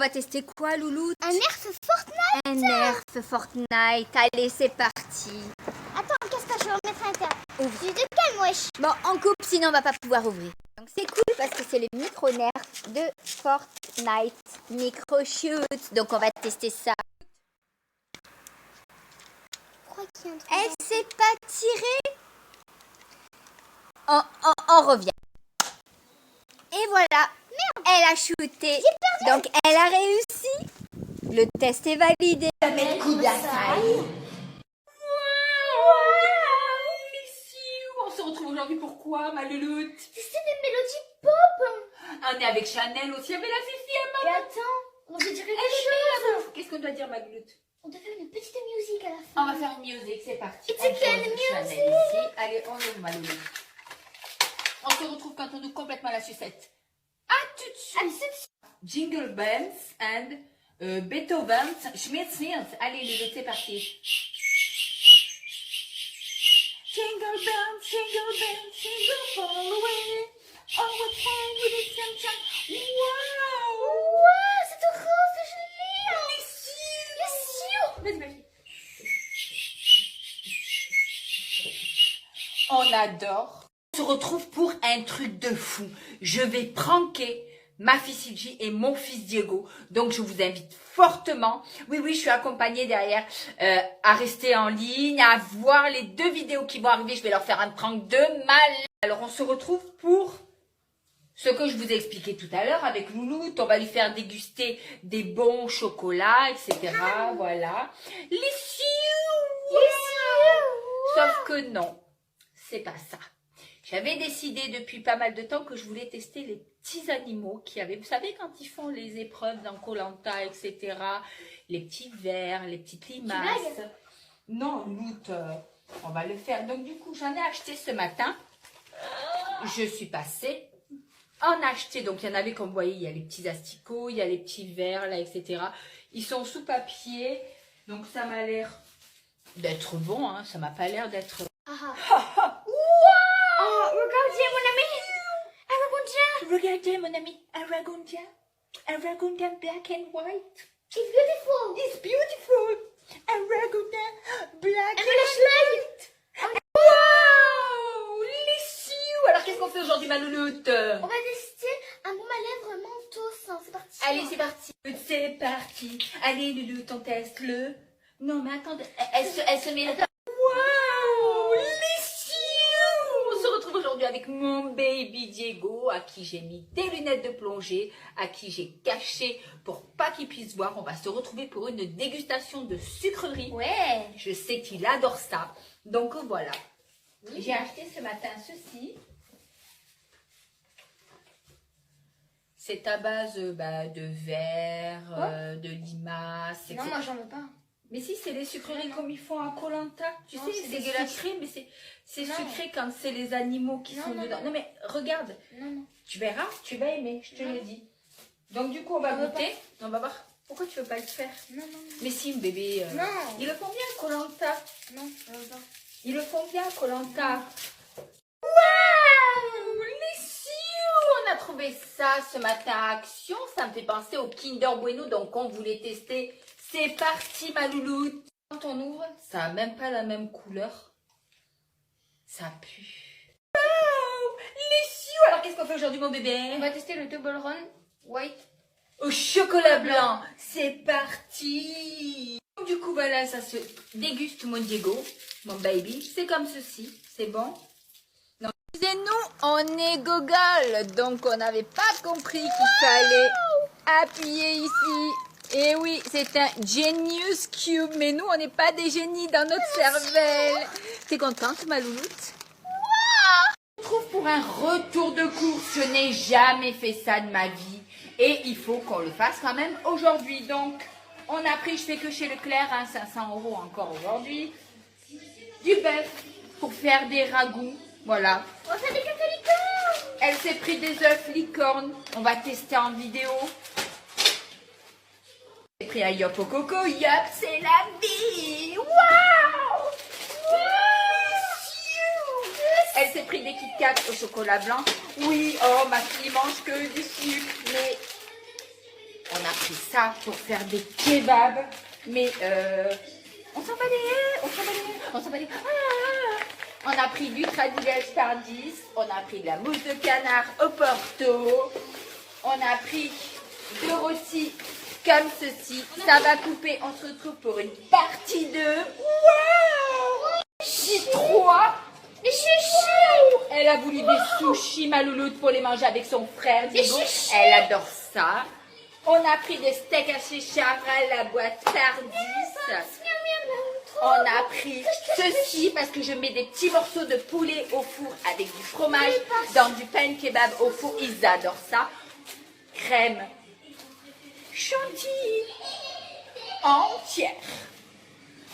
va tester quoi, Loulou? Un nerf Fortnite. Un nerf Fortnite. Allez, c'est parti. Attends, qu'est-ce que je vais remettre à l'intérieur? Ouvre. Tu es de calme, wesh. Bon, on coupe, sinon on va pas pouvoir ouvrir. Donc c'est cool parce que c'est le micro-nerf de Fortnite. Micro-shoot. Donc on va tester ça. Pourquoi qu'il y a un truc Elle s'est pas tirée. On revient. Et voilà. Elle a shooté. Donc elle a réussi. Le test est validé. On va mettre Kudasai. On se retrouve aujourd'hui pourquoi, ma louloute? C'est des mélodies pop. On est avec Chanel aussi, mais la Fifi, Et attends, on veut dire quelque elle chose. Qu'est-ce qu'on doit dire, ma louloute? On doit faire une petite musique à la fin. On va faire une musique, c'est parti. It's a On can pose Chanel music. ici. Allez, on ouvre, ma louloute. On se retrouve quand on ouvre complètement la sucette. À tout de suite. Allez, Jingle bells and Beethoven, Schmitz. Allez, louloute, c'est parti. Jingle bells, jingle all the way. All the time with the sunshine. Wow! Wow, c'est trop rose, c'est joli. Les cieux! Vas-y, vas-y. On adore. On se retrouve pour un truc de fou. Je vais pranker ma fille Sylvie et mon fils Diego. Donc, je vous invite fortement. Oui, je suis accompagnée derrière à rester en ligne, à voir les 2 vidéos qui vont arriver. Je vais leur faire un prank de mal. Alors, on se retrouve pour ce que je vous ai expliqué tout à l'heure avec Louloute. On va lui faire déguster des bons chocolats, etc. Voilà. Les cieux! Sauf que non, c'est pas ça. J'avais décidé depuis pas mal de temps que je voulais tester les petits animaux qui avaient, vous savez, quand ils font les épreuves dans Koh-Lanta, etc. Les petits vers, les petites limaces. Non, Louloute, on va le faire. Donc du coup, j'en ai acheté ce matin. Je suis passée en acheter. Donc il y en avait, comme vous voyez, il y a les petits asticots, il y a les petets vers, là, etc. Ils sont sous papier. Donc ça m'a l'air d'être bon, hein. Ça m'a pas l'air d'être... Oh, regardez mon ami. Regardez mon ami, un ragundia black and white. It's beautiful. It's beautiful. Un ragundia black and flashlight. white. Wow, les cieux. Alors qu'est-ce qu'on fait aujourd'hui, ma louloute? On va tester un baume à lèvres mentos. C'est parti. Allez, c'est parti. C'est parti. Allez, louloute, on teste le... Non, mais attendez, elle se met... Wow, les cieux. On se retrouve aujourd'hui avec mon baby Diego, à qui j'ai mis des lunettes de plongée, à qui j'ai caché pour pas qu'il puisse voir. On va se retrouver pour une dégustation de sucreries. Ouais. Je sais qu'il adore ça. Donc voilà. J'ai acheté ce matin ceci. C'est à base de verre, de limaces, etc. Non, moi j'en veux pas. Mais si, c'est les sucreries comme ils font à Koh-Lanta. Tu Non, sais, c'est c'est dégueulasse. sucré, mais c'est Non. sucré quand c'est les animaux qui sont dedans. Non, mais regarde, Non. tu verras, tu vas aimer, je te le dis. Donc du coup, on va Je veux goûter. On va voir. Pourquoi tu veux pas le faire? Non. Mais si, bébé. Non. Ils le font bien à Koh-Lanta. Non, je veux pas. Ils le font bien à Koh-Lanta. Waouh, les cieux! On a trouvé ça ce matin à Action. Ça me fait penser au Kinder Bueno, donc on voulait tester. C'est parti, ma louloute. Quand on ouvre, ça n'a même pas la même couleur. Ça pue. Wow, les cieux! Alors qu'est-ce qu'on fait aujourd'hui, mon bébé? On va tester le Toblerone White. Au chocolat blanc. C'est parti. Du coup, voilà, ça se déguste, mon Diego, mon baby. C'est comme ceci. C'est bon? Excusez-nous, on est gogol, donc on n'avait pas compris qu'il fallait appuyer ici. Et oui, c'est un Genius Cube, mais nous, on n'est pas des génies dans notre cervelle. T'es contente, ma louloute? Je me trouve pour un retour de course. Je n'ai jamais fait ça de ma vie. Et il faut qu'on le fasse quand même aujourd'hui. Donc, on a pris, je fais que chez Leclerc, 500 € encore aujourd'hui. Du bœuf pour faire des ragoûts. Voilà. On va faire des caca licornes. Elle s'est pris des œufs licorne. On va tester en vidéo. J'ai pris un yop au coco. Yop, c'est la vie. Waouh! Elle s'est pris des Kit Kat au chocolat blanc. Oui, oh, ma fille mange que du sucre. Mais On a pris ça pour faire des kebabs. Mais on s'en bat les. On a pris du tradilage tardis. On a pris de la mousse de canard au Porto. On a pris de rossi comme ceci. Ça va couper. On se retrouve pour une partie 2. Waouh! J3. Les chouchous. Elle a voulu des sushis, ma louloute, pour les manger avec son frère. Des Diego. chouchous. Elle adore ça. On a pris des steaks hachés Chara, la boîte Tardis. On a pris ceci parce que je mets des petits morceaux de poulet au four avec du fromage dans du pain kebab au four. Ils adorent ça. Crème chantilly entière.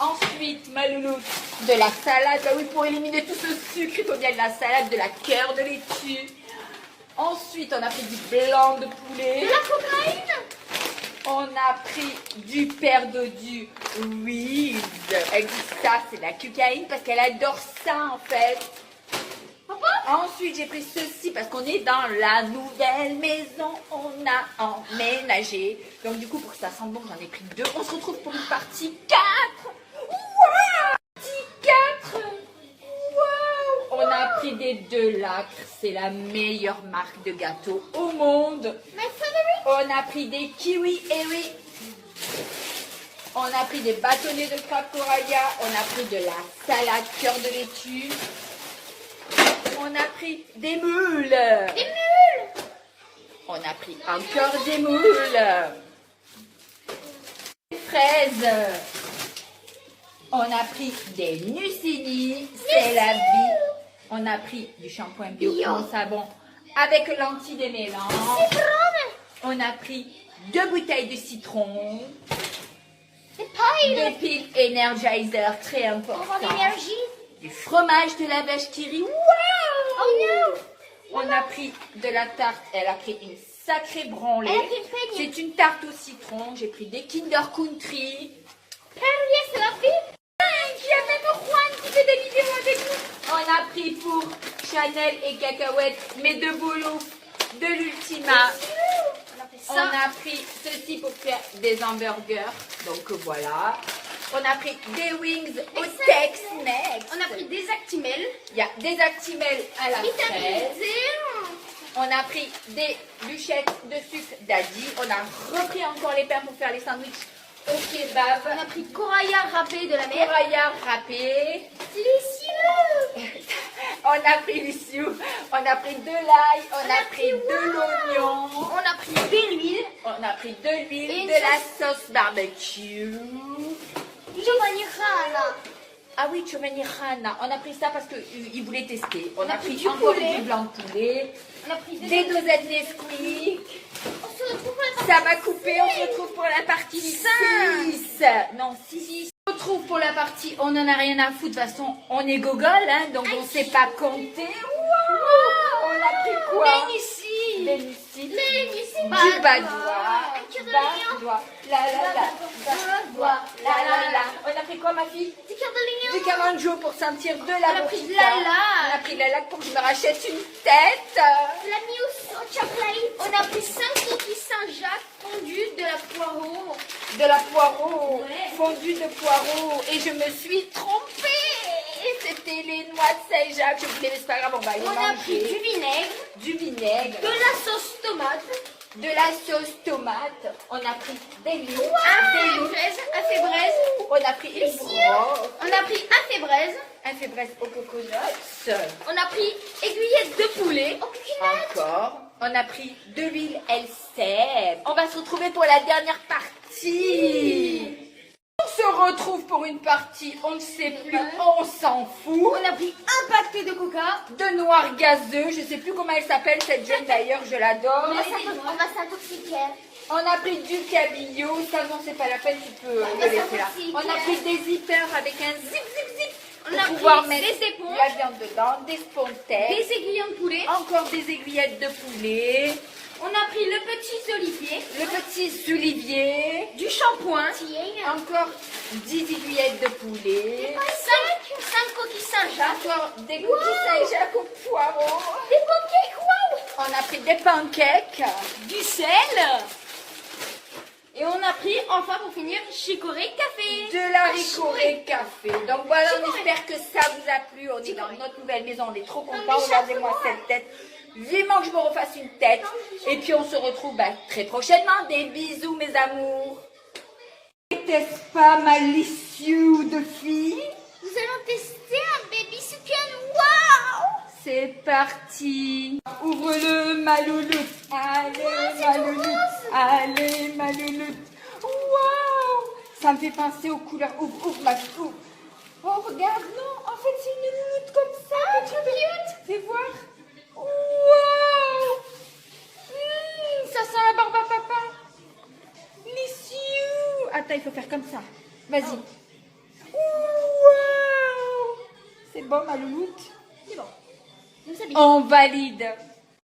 Ensuite, ma louloute, de la salade. Bah oui, pour éliminer tout ce sucre, il faut bien de la salade, de la cœur de laitue. Ensuite, on a pris du blanc de poulet. De la cocaïne. On a pris du perdodu weed. Elle dit ça, c'est de la cocaïne parce qu'elle adore ça en fait. Ensuite, j'ai pris ceci parce qu'on est dans la nouvelle maison. On a emménagé. Donc, du coup, pour que ça sente bon, j'en ai pris 2. On se retrouve pour une partie 4. Wow! Partie 4. Wow! On a pris des Delacre. C'est la meilleure marque de gâteaux au monde. My favorite. On a pris des kiwis, et oui. On a pris des bâtonnets de crabe corail. On a pris de la salade cœur de laitue. On a pris des moules. Des mules. On a pris encore des moules. Des fraises. On a pris des muesli. C'est la vie. On a pris du shampoing bio, mon savon avec l'anti-démêlant. On a pris 2 bouteilles de citron. Des pailles. Des piles Energizer très Pour avoir importantes. l'énergie. Du fromage de la vache qui rit. Waouh! Oh no. On a pris de la tarte. Elle a pris une sacrée branlée. Elle a pris une peigne. C'est une tarte au citron. J'ai pris des Kinder Country. Perrier, c'est la fille. Il y a même Juan qui fait des vidéos avec nous. On a pris pour Chanel et cacahuètes mes 2 boulots de l'Ultima. On a fait On ça. a pris ceci pour faire des hamburgers. Donc voilà. On a pris des wings au Tex-Mex. On a pris des Actimel. Il y a des Actimel à la Vitamine fraise. D. On a pris des bûchettes de sucre d'Adi. On a repris encore les pains pour faire les sandwichs au kebab. On a pris Coraya râpé de la mer. Coraya râpé. Délicieux. On a pris du sioux. On a pris de l'ail. On a pris de l'oignon. On a pris de l'huile. On a pris de l'huile, Et une de la sauce barbecue. Giovanni Rana. Ah oui, Chomani Rana. On a pris ça parce qu'il voulait tester. On a pris du encore poulet. du blanc de poulet. On a pris Des dosettes Nesquik. On se retrouve pour la partie. Ça va couper, on se retrouve pour la partie 6. Non, 6. On se retrouve pour la partie, on n'en a rien à foutre. De toute façon, on est gogol, hein, donc on ne sait pas compter. Wow, on a pris quoi? Lénici. Lénicide. Lénici. Du badois. Un cœur de lion. Badois. La la la. Badois. La la la. On a pris quoi, ma fille? Du cœur de lion. Du caranjo pour sentir de la On a pris de boquita. Lala. On a pris de la pour que je me rachète une tête. De la mousse au chocolat. On a pris 5 coquilles Saint-Jacques fondues de la poireau. De la poireau, Ouais. fondue de poireau, et je me suis trompée. C'était les noix de Saint-Jacques. Je voulais, mais c'est pas grave, on va y On a pris manger. du vinaigre. Du vinaigre, De la sauce tomate. de la sauce tomate. On a pris des loups, Un fébraise. Un fébraise. On a pris une broche, On a pris un fébraise. un fébraise au coconut. On a pris aiguillette de poulet. Au coconut. Encore. On a pris de l'huile Elsem. On va se retrouver pour la dernière partie. On se retrouve pour une partie, on ne sait plus, on s'en fout. On a pris un paquet de coca. De noir gazeux, je sais plus comment elle s'appelle cette jeune d'ailleurs, je l'adore. On va s'intoxiquer. On a pris du cabillaud, ça non c'est pas la peine, tu peux On le va laisser là. s'intoxiquer. On a pris des zippers avec un zip zip zip On pour a pouvoir pris mettre des éponges. la viande dedans, des spontaines, Des aiguillons de poulet. encore des aiguillettes de poulet, On a pris le petit olivier. le petit olivier, Du shampoing. encore 10 aiguillettes de poulet, 5 coquilles Saint-Jacques. encore des cookies Saint-Jacques au poireau. Des pancakes. Wow. On a pris des pancakes, Du sel. Et on a pris, enfin pour finir, Chicorée Café. De la Ricorée Café. Donc voilà, on Chicorée. espère que ça vous a plu. On est dans Chicorée. notre nouvelle maison, on est trop mais contents. Regardez-moi chaque fois. cette tête. Vivement que je me refasse une tête. Et puis on se retrouve très prochainement. Des bisous mes amours. N'était-ce pas malicieux de fille? Nous allons tester un baby succion. Waouh! C'est parti. Ouvre-le, ma louloute. Allez, c'est ma tout louloute. rose. Allez, ma louloute. Waouh! Ça me fait penser aux couleurs. Ouvre, ma fille, ouvre. Oh, regarde, non. En fait, c'est une louloute comme ça. Ah, trop cute. Fais voir. Waouh! Ça sent la barbe à papa. Licieux. Attends, il faut faire comme ça. Vas-y. Waouh! C'est bon, ma louloute? C'est bon. Nous s'habille. On valide.